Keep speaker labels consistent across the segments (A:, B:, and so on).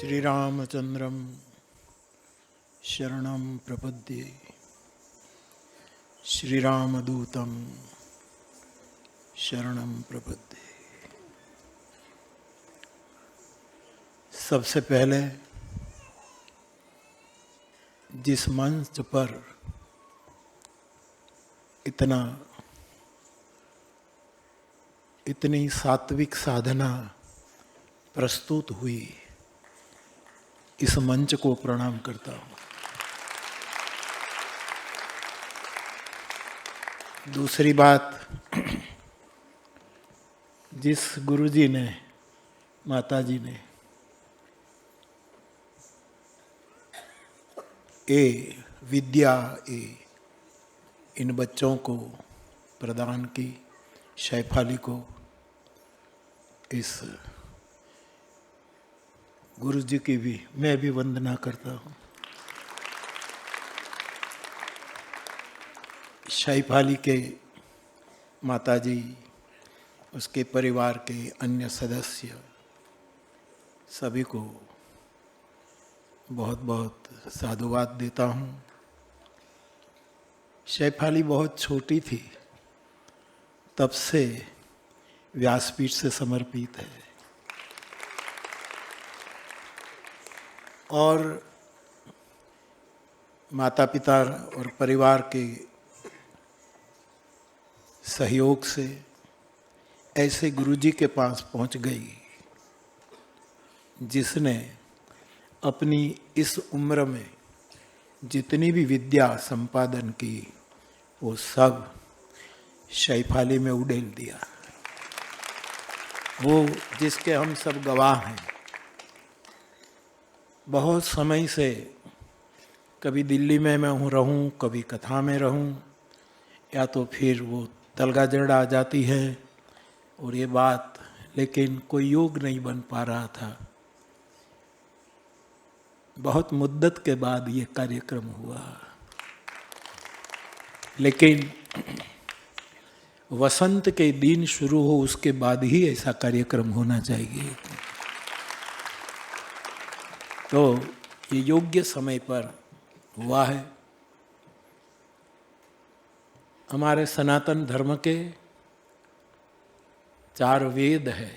A: श्रीरामचंद्रम शरणं प्रपद्ये, श्रीरामदूतं शरणं प्रपद्ये। सबसे पहले जिस मंच पर इतनी सात्विक साधना प्रस्तुत हुई, इस मंच को प्रणाम करता हूँ। दूसरी बात, जिस गुरुजी ने, माताजी ने विद्या इन बच्चों को प्रदान की, शैफाली को, इस गुरु जी की भी मैं भी वंदना करता हूँ। शैफाली के माताजी, उसके परिवार के अन्य सदस्य, सभी को बहुत बहुत साधुवाद देता हूँ। शैफाली बहुत छोटी थी, तब से व्यासपीठ से समर्पित है, और माता पिता और परिवार के सहयोग से ऐसे गुरुजी के पास पहुंच गई जिसने अपनी इस उम्र में जितनी भी विद्या संपादन की वो सब शैफाली में उड़ेल दिया। वो जिसके हम सब गवाह हैं। बहुत समय से कभी दिल्ली में मैं रहूं, कभी कथा में रहूं, या तो फिर वो तलगाजड़ आ जाती है और ये बात, लेकिन कोई योग नहीं बन पा रहा था। बहुत मुद्दत के बाद ये कार्यक्रम हुआ, लेकिन वसंत के दिन शुरू हो उसके बाद ही ऐसा कार्यक्रम होना चाहिए। तो ये योग्य समय पर हुआ है। हमारे सनातन धर्म के 4 वेद है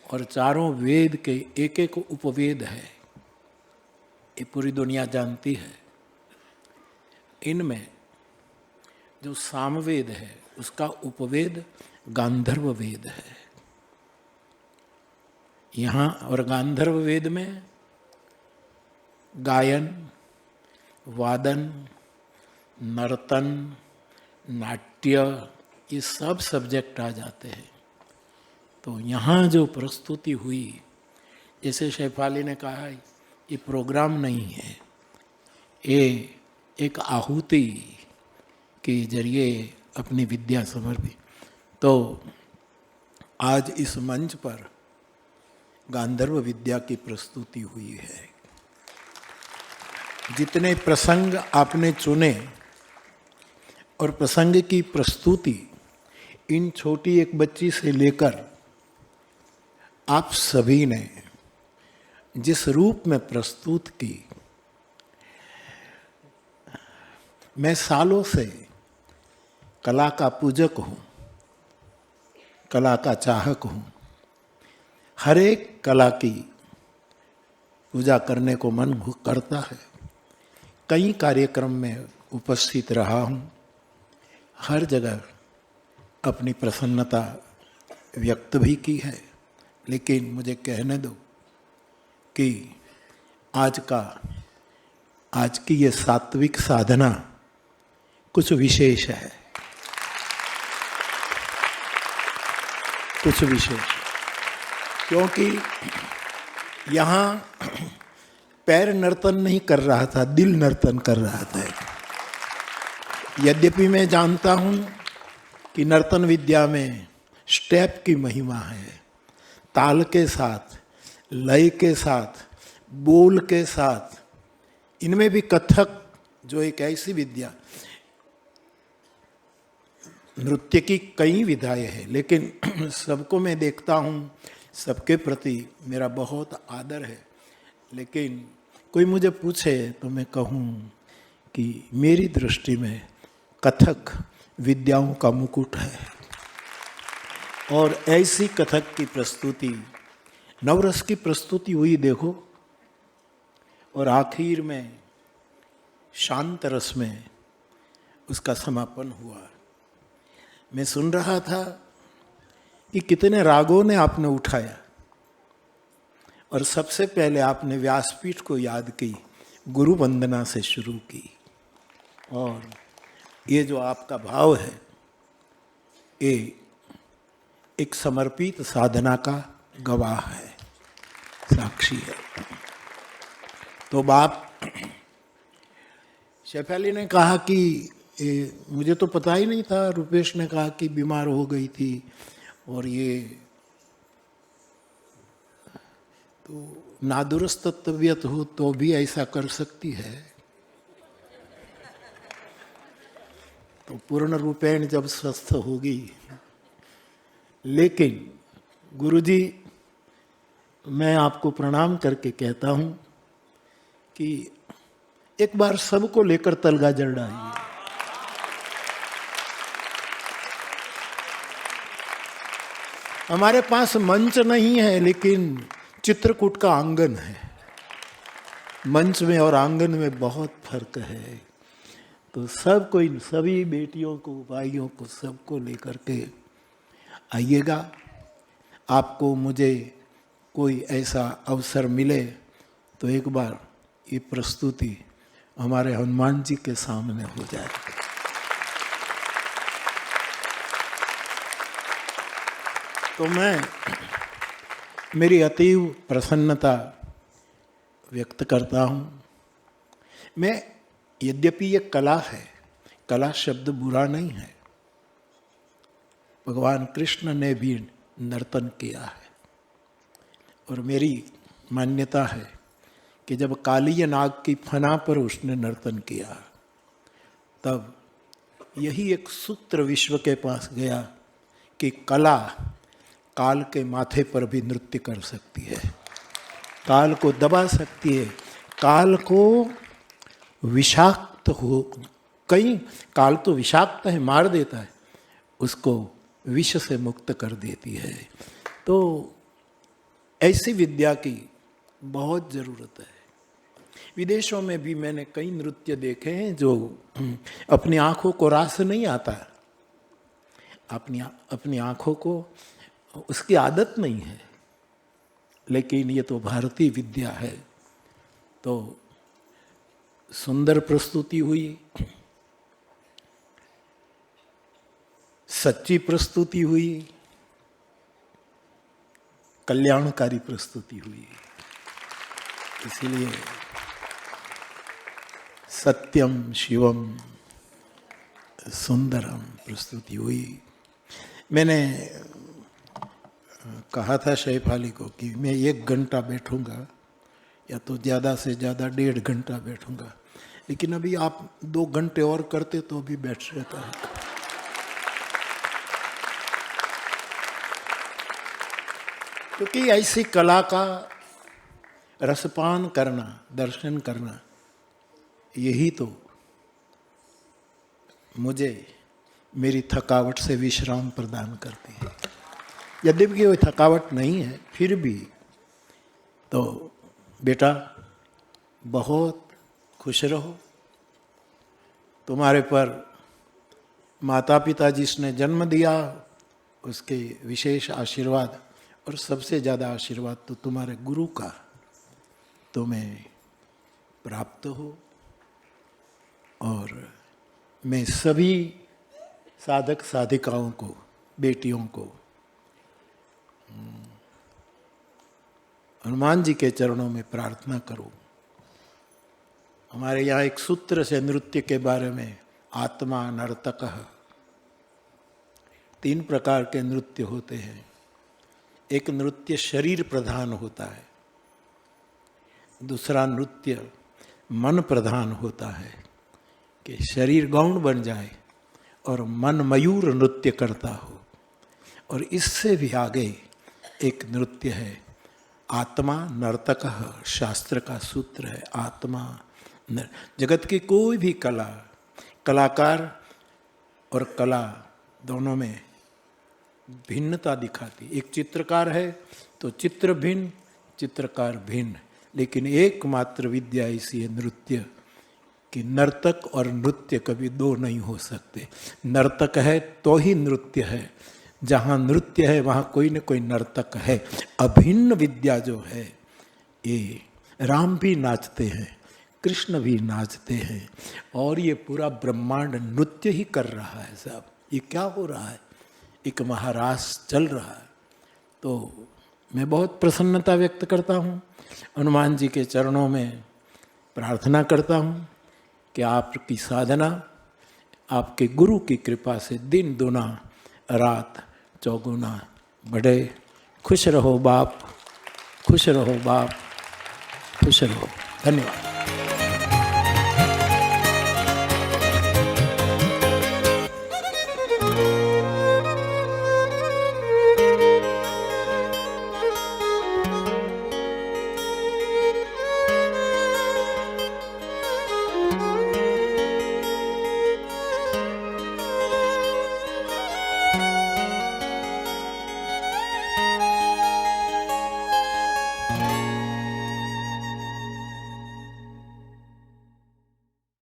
A: और चारों वेद के एक एक उपवेद है, ये पूरी दुनिया जानती है। इनमें जो सामवेद है उसका उपवेद गांधर्व वेद है। यहाँ और गांधर्व वेद में गायन, वादन, नर्तन, नाट्य, ये सब सब्जेक्ट आ जाते हैं। तो यहाँ जो प्रस्तुति हुई, जैसे शैफाली ने कहा, ये प्रोग्राम नहीं है, ये एक आहुति के जरिए अपनी विद्या समर्पित। तो आज इस मंच पर गांधर्व विद्या की प्रस्तुति हुई है। जितने प्रसंग आपने चुने और प्रसंग की प्रस्तुति इन छोटी एक बच्ची से लेकर आप सभी ने जिस रूप में प्रस्तुत की, मैं सालों से कला का पूजक हूँ, कला का चाहक हूँ। हर एक कला की पूजा करने को मन करता है। कई कार्यक्रम में उपस्थित रहा हूँ, हर जगह अपनी प्रसन्नता व्यक्त भी की है, लेकिन मुझे कहने दो कि आज की ये सात्विक साधना कुछ विशेष है, कुछ विशेष, क्योंकि यहाँ पैर नर्तन नहीं कर रहा था, दिल नर्तन कर रहा था। यद्यपि मैं जानता हूँ कि नर्तन विद्या में स्टेप की महिमा है, ताल के साथ, लय के साथ, बोल के साथ, इनमें भी कथक जो एक ऐसी विद्या, नृत्य की कई विधाएं हैं, लेकिन सबको मैं देखता हूँ, सबके प्रति मेरा बहुत आदर है। लेकिन कोई मुझे पूछे तो मैं कहूँ कि मेरी दृष्टि में कथक विद्याओं का मुकुट है। और ऐसी कथक की प्रस्तुति, नवरस की प्रस्तुति हुई देखो, और आखिर में शांत रस में उसका समापन हुआ। मैं सुन रहा था कि कितने रागों ने आपने उठाया, और सबसे पहले आपने व्यासपीठ को याद की, गुरु वंदना से शुरू की। और ये जो आपका भाव है, ये एक समर्पित साधना का गवाह है, साक्षी है। तो बाप शेफाली ने कहा कि मुझे तो पता ही नहीं था, रुपेश ने कहा कि बीमार हो गई थी, और ये तो नादुरुस्त तबीयत हो तो भी ऐसा कर सकती है। तो पूर्ण रूपेण जब स्वस्थ होगी। लेकिन गुरुजी, मैं आपको प्रणाम करके कहता हूं कि एक बार सबको लेकर तलगा जड़ आइए। हमारे पास मंच नहीं है, लेकिन चित्रकूट का आंगन है। मंच में और आंगन में बहुत फर्क है। तो सब कोई, सभी बेटियों को, भाइयों को, सबको लेकर के आइएगा। आपको मुझे कोई ऐसा अवसर मिले तो एक बार ये प्रस्तुति हमारे हनुमान जी के सामने हो जाए। तो मैं मेरी अतीव प्रसन्नता व्यक्त करता हूँ। मैं, यद्यपि ये कला है, कला शब्द बुरा नहीं है, भगवान कृष्ण ने भी नर्तन किया है, और मेरी मान्यता है कि जब कालीय नाग की फना पर उसने नर्तन किया, तब यही एक सूत्र विश्व के पास गया कि कला काल के माथे पर भी नृत्य कर सकती है, काल को दबा सकती है, काल को विषाक्त हो, कई काल तो विषाक्त है, मार देता है, उसको विष से मुक्त कर देती है। तो ऐसी विद्या की बहुत ज़रूरत है। विदेशों में भी मैंने कई नृत्य देखे हैं जो अपनी आँखों को रास नहीं आता, अपनी आँखों को उसकी आदत नहीं है, लेकिन ये तो भारतीय विद्या है। तो सुंदर प्रस्तुति हुई, सच्ची प्रस्तुति हुई, कल्याणकारी प्रस्तुति हुई। इसीलिए सत्यम शिवम सुंदरम प्रस्तुति हुई। मैंने कहा था शेफाली को कि मैं 1 घंटा बैठूंगा, या तो ज़्यादा से ज़्यादा 1.5 घंटा बैठूंगा, लेकिन अभी आप 2 घंटे और करते तो भी बैठ रहता है। क्योंकि ऐसी कला का रसपान करना, दर्शन करना, यही तो मुझे मेरी थकावट से विश्राम प्रदान करती है। यद्यपि कोई थकावट नहीं है, फिर भी तो बेटा बहुत खुश रहो। तुम्हारे पर माता पिता जिसने जन्म दिया, उसके विशेष आशीर्वाद और सबसे ज़्यादा आशीर्वाद तो तुम्हारे गुरु का तुम्हें प्राप्त हो। और मैं सभी साधक साधिकाओं को, बेटियों को हनुमान जी के चरणों में प्रार्थना करूं। हमारे यहाँ एक सूत्र से नृत्य के बारे में, आत्मा नर्तकः, 3 प्रकार के नृत्य होते हैं। एक नृत्य शरीर प्रधान होता है, दूसरा नृत्य मन प्रधान होता है कि शरीर गौण बन जाए और मन मयूर नृत्य करता हो। और इससे भी आगे एक नृत्य है आत्मा नर्तकः, शास्त्र का सूत्र है आत्मा। जगत की कोई भी कला, कलाकार और कला दोनों में भिन्नता दिखाती। एक चित्रकार है तो चित्र भिन्न, चित्रकार भिन्न, लेकिन एकमात्र विद्या ऐसी है नृत्य कि नर्तक और नृत्य कभी दो नहीं हो सकते। नर्तक है तो ही नृत्य है, जहाँ नृत्य है वहाँ कोई न कोई नर्तक है। अभिन्न विद्या जो है, ये राम भी नाचते हैं, कृष्ण भी नाचते हैं, और ये पूरा ब्रह्मांड नृत्य ही कर रहा है। सब ये क्या हो रहा है, एक महारास चल रहा है। तो मैं बहुत प्रसन्नता व्यक्त करता हूँ, हनुमान जी के चरणों में प्रार्थना करता हूँ कि आपकी साधना, आपके गुरु की कृपा से दिन दुना रात चौगुना बढ़े। खुश रहो बाप, खुश रहो बाप, खुश रहो। धन्यवाद।